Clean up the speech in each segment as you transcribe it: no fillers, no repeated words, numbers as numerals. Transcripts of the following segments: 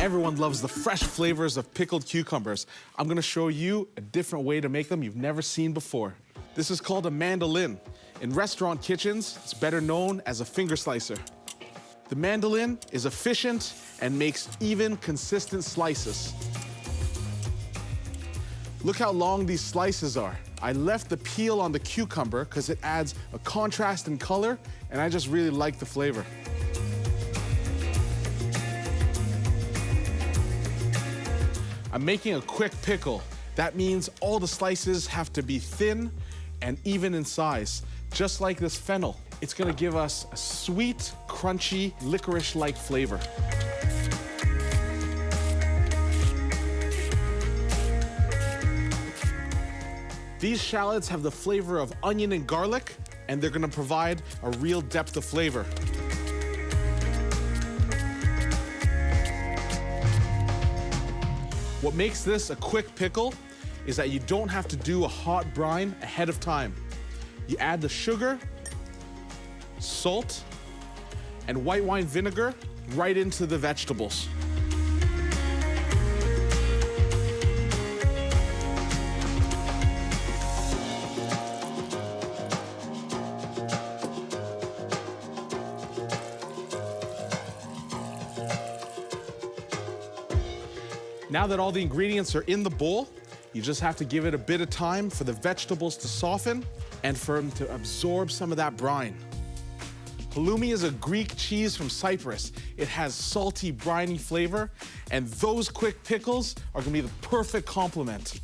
Everyone loves the fresh flavors of pickled cucumbers. I'm gonna show you a different way to make them you've never seen before. This is called a mandolin. In restaurant kitchens, it's better known as a finger slicer. The mandolin is efficient and makes even, consistent slices. Look how long these slices are. I left the peel on the cucumber because it adds a contrast in color, and I just really like the flavor. I'm making a quick pickle. That means all the slices have to be thin and even in size, just like this fennel. It's gonna give us a sweet, crunchy, licorice-like flavor. These shallots have the flavor of onion and garlic, and they're gonna provide a real depth of flavor. What makes this a quick pickle is that you don't have to do a hot brine ahead of time. You add the sugar, salt, and white wine vinegar right into the vegetables. Now that all the ingredients are in the bowl, you just have to give it a bit of time for the vegetables to soften and for them to absorb some of that brine. Halloumi is a Greek cheese from Cyprus. It has salty, briny flavor, and those quick pickles are gonna be the perfect complement.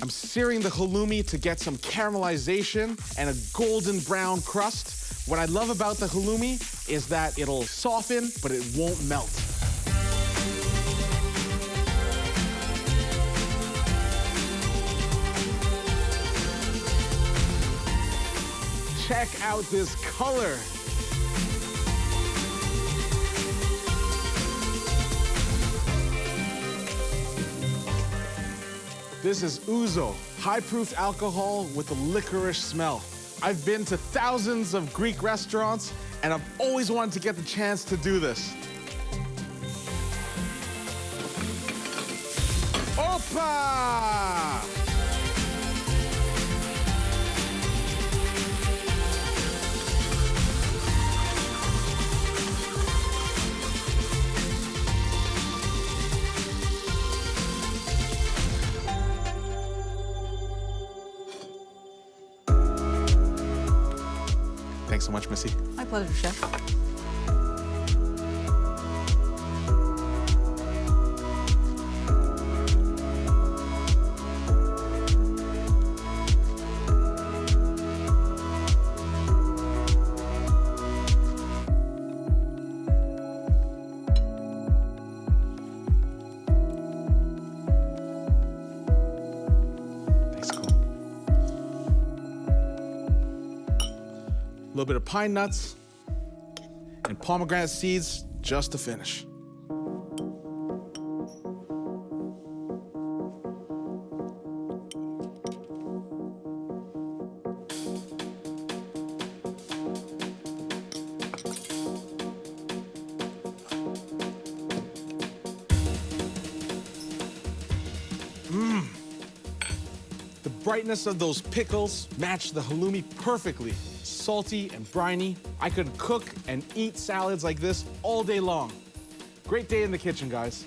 I'm searing the halloumi to get some caramelization and a golden brown crust. What I love about the halloumi is that it'll soften, but it won't melt. Check out this color. This is ouzo, high-proof alcohol with a licorice smell. I've been to thousands of Greek restaurants, and I've always wanted to get the chance to do this. Opa! Thanks so much, Missy. My pleasure, Chef. A little bit of pine nuts and pomegranate seeds just to finish. The brightness of those pickles match the halloumi perfectly. Salty and briny. I could cook and eat salads like this all day long. Great day in the kitchen, guys.